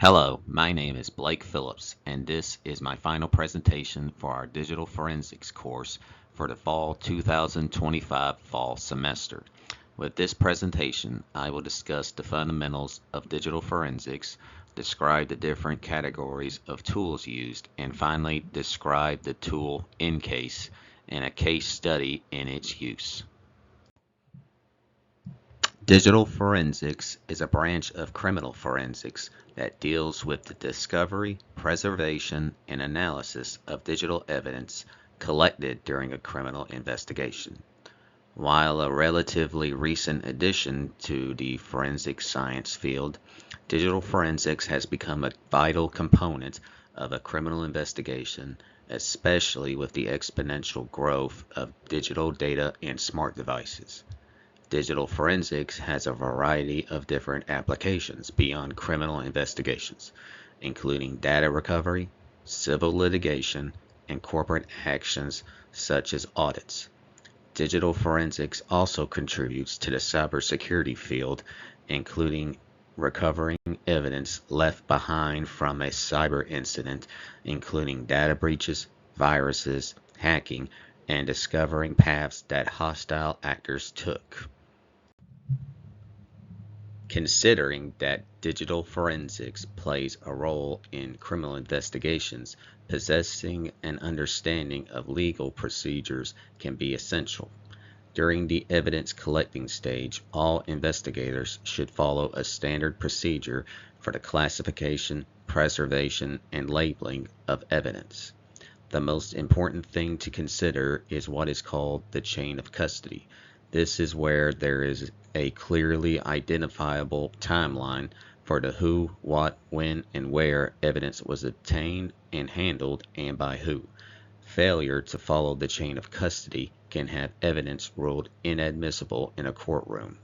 Hello, my name is Blake Phillips, and this is my final presentation for our Digital Forensics course for the Fall 2025 fall semester. With this presentation, I will discuss the fundamentals of digital forensics, describe the different categories of tools used, and finally describe the tool EnCase and a case study in its use. Digital forensics is a branch of criminal forensics that deals with the discovery, preservation, and analysis of digital evidence collected during a criminal investigation. While a relatively recent addition to the forensic science field, digital forensics has become a vital component of a criminal investigation, especially with the exponential growth of digital data and smart devices. Digital forensics has a variety of different applications beyond criminal investigations, including data recovery, civil litigation, and corporate actions such as audits. Digital forensics also contributes to the cybersecurity field, including recovering evidence left behind from a cyber incident, including data breaches, viruses, hacking, and discovering paths that hostile actors took. Considering that digital forensics plays a role in criminal investigations, possessing an understanding of legal procedures can be essential. During the evidence collecting stage, all investigators should follow a standard procedure for the classification, preservation, and labeling of evidence. The most important thing to consider is what is called the chain of custody. This is where there is a clearly identifiable timeline for the who, what, when, and where evidence was obtained and handled and by who. Failure to follow the chain of custody can have evidence ruled inadmissible in a courtroom.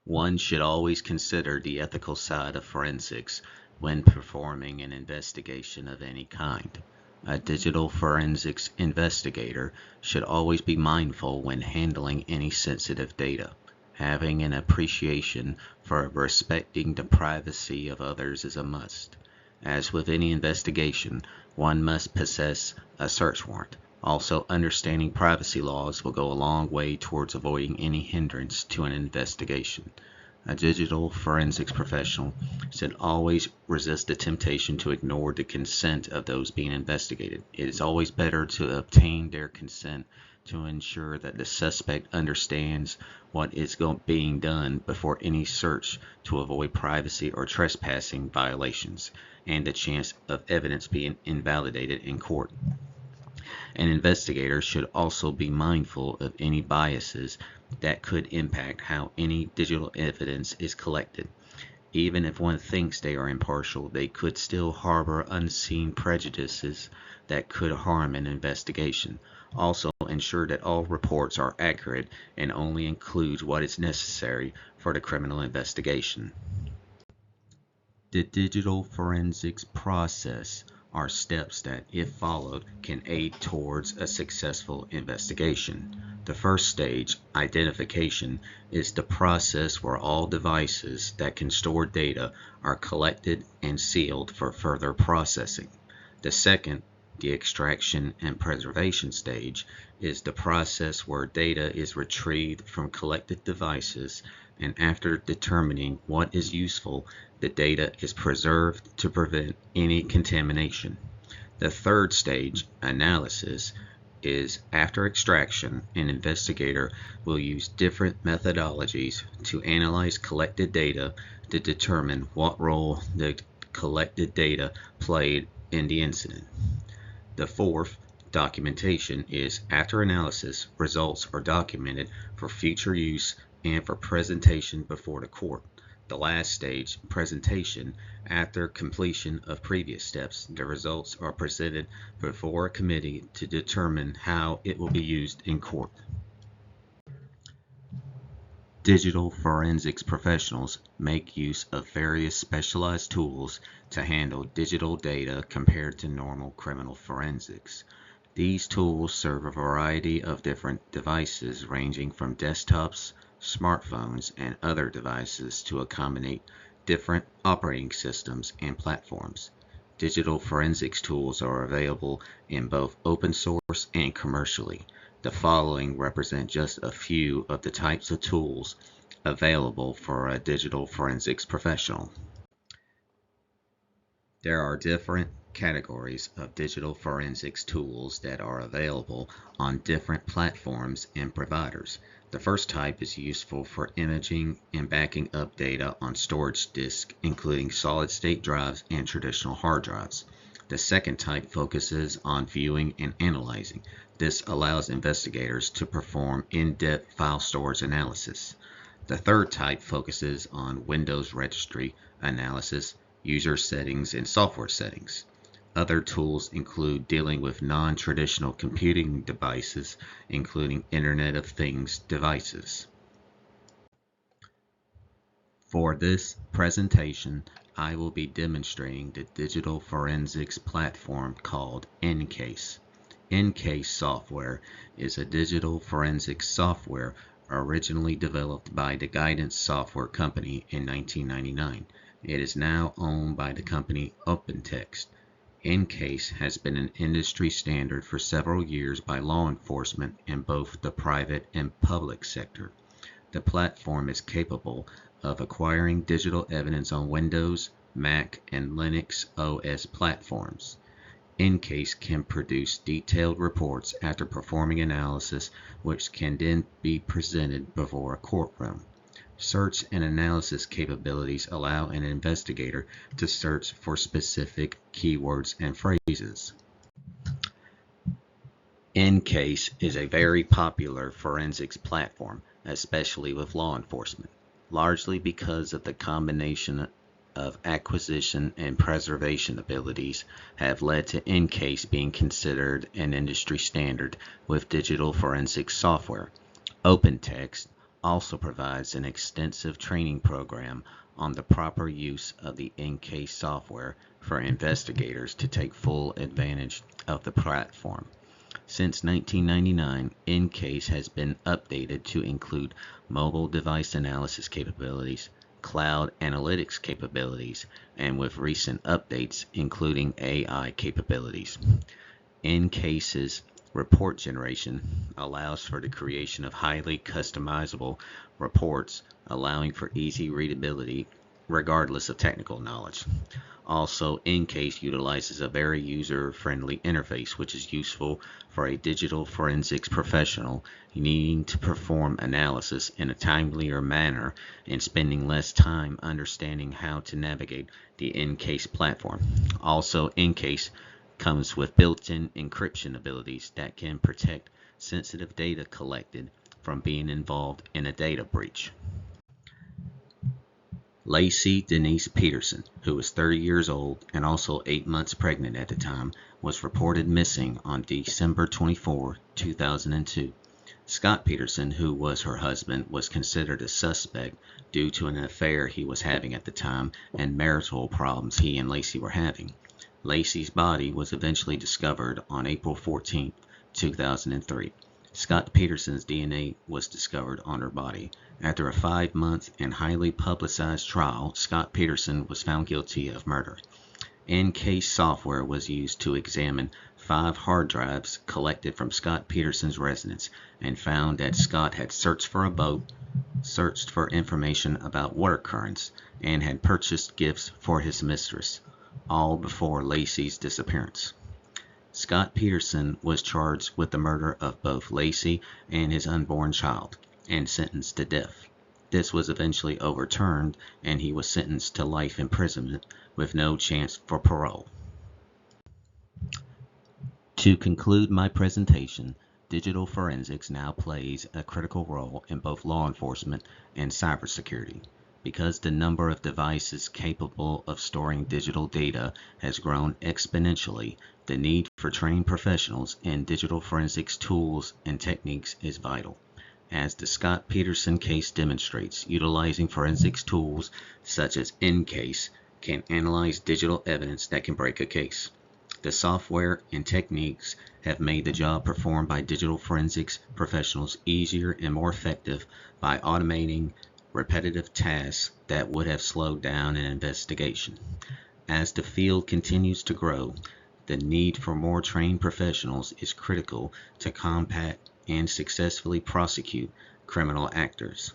One should always consider the ethical side of forensics when performing an investigation of any kind. A digital forensics investigator should always be mindful when handling any sensitive data. Having an appreciation for respecting the privacy of others is a must. As with any investigation, one must possess a search warrant. Also, understanding privacy laws will go a long way towards avoiding any hindrance to an investigation. A digital forensics professional should always resist the temptation to ignore the consent of those being investigated. It is always better to obtain their consent to ensure that the suspect understands what is being done before any search to avoid privacy or trespassing violations and the chance of evidence being invalidated in court. An investigator should also be mindful of any biases that could impact how any digital evidence is collected. Even if one thinks they are impartial, they could still harbor unseen prejudices that could harm an investigation. Also, ensure that all reports are accurate and only include what is necessary for the criminal investigation. The digital forensics process are steps that, if followed, can aid towards a successful investigation. The first stage, identification, is the process where all devices that can store data are collected and sealed for further processing. The second, the extraction and preservation stage, is the process where data is retrieved from collected devices, and after determining what is useful, the data is preserved to prevent any contamination. The third stage, analysis, is after extraction, an investigator will use different methodologies to analyze collected data to determine what role the collected data played in the incident. The fourth, documentation, is after analysis, results are documented for future use and for presentation before the court. The last stage, presentation, after completion of previous steps, the results are presented before a committee to determine how it will be used in court. Digital forensics professionals make use of various specialized tools to handle digital data compared to normal criminal forensics. These tools serve a variety of different devices ranging from desktops, smartphones, and other devices to accommodate different operating systems and platforms. Digital forensics tools are available in both open source and commercially. The following represent just a few of the types of tools available for a digital forensics professional. There are different categories of digital forensics tools that are available on different platforms and providers. The first type is useful for imaging and backing up data on storage disks, including solid-state drives and traditional hard drives. The second type focuses on viewing and analyzing. This allows investigators to perform in-depth file storage analysis. The third type focuses on Windows registry analysis, user settings, and software settings. Other tools include dealing with non-traditional computing devices, including Internet of Things devices. For this presentation, I will be demonstrating the digital forensics platform called EnCase. EnCase software is a digital forensics software originally developed by the Guidance Software Company in 1999. It is now owned by the company OpenText. EnCase has been an industry standard for several years by law enforcement in both the private and public sector. The platform is capable of acquiring digital evidence on Windows, Mac, and Linux OS platforms. EnCase can produce detailed reports after performing analysis, which can then be presented before a courtroom. Search and analysis capabilities allow an investigator to search for specific keywords and phrases. EnCase is a very popular forensics platform, especially with law enforcement, largely because of the combination of acquisition and preservation abilities have led to EnCase being considered an industry standard with digital forensics software. OpenText also provides an extensive training program on the proper use of the EnCase software for investigators to take full advantage of the platform. Since 1999, EnCase has been updated to include mobile device analysis capabilities, cloud analytics capabilities, and with recent updates including AI capabilities. EnCase's report generation allows for the creation of highly customizable reports, allowing for easy readability regardless of technical knowledge. Also, EnCase utilizes a very user-friendly interface, which is useful for a digital forensics professional needing to perform analysis in a timelier manner and spending less time understanding how to navigate the EnCase platform. Also, EnCase comes with built-in encryption abilities that can protect sensitive data collected from being involved in a data breach. Lacey Denise Peterson, who was 30 years old and also 8 months pregnant at the time, was reported missing on December 24, 2002. Scott Peterson, who was her husband, was considered a suspect due to an affair he was having at the time and marital problems he and Lacey were having. Lacey's body was eventually discovered on April 14, 2003. Scott Peterson's DNA was discovered on her body. After a 5-month and highly publicized trial, Scott Peterson was found guilty of murder. EnCase software was used to examine 5 hard drives collected from Scott Peterson's residence and found that Scott had searched for a boat, searched for information about water currents, and had purchased gifts for his mistress, all before Lacey's disappearance. Scott Peterson was charged with the murder of both Lacey and his unborn child and sentenced to death. This was eventually overturned and he was sentenced to life imprisonment with no chance for parole. To conclude my presentation, digital forensics now plays a critical role in both law enforcement and cybersecurity. Because the number of devices capable of storing digital data has grown exponentially, the need for trained professionals in digital forensics tools and techniques is vital. As the Scott Peterson case demonstrates, utilizing forensics tools such as EnCase can analyze digital evidence that can break a case. The software and techniques have made the job performed by digital forensics professionals easier and more effective by automating repetitive tasks that would have slowed down an investigation. As the field continues to grow, the need for more trained professionals is critical to combat and successfully prosecute criminal actors.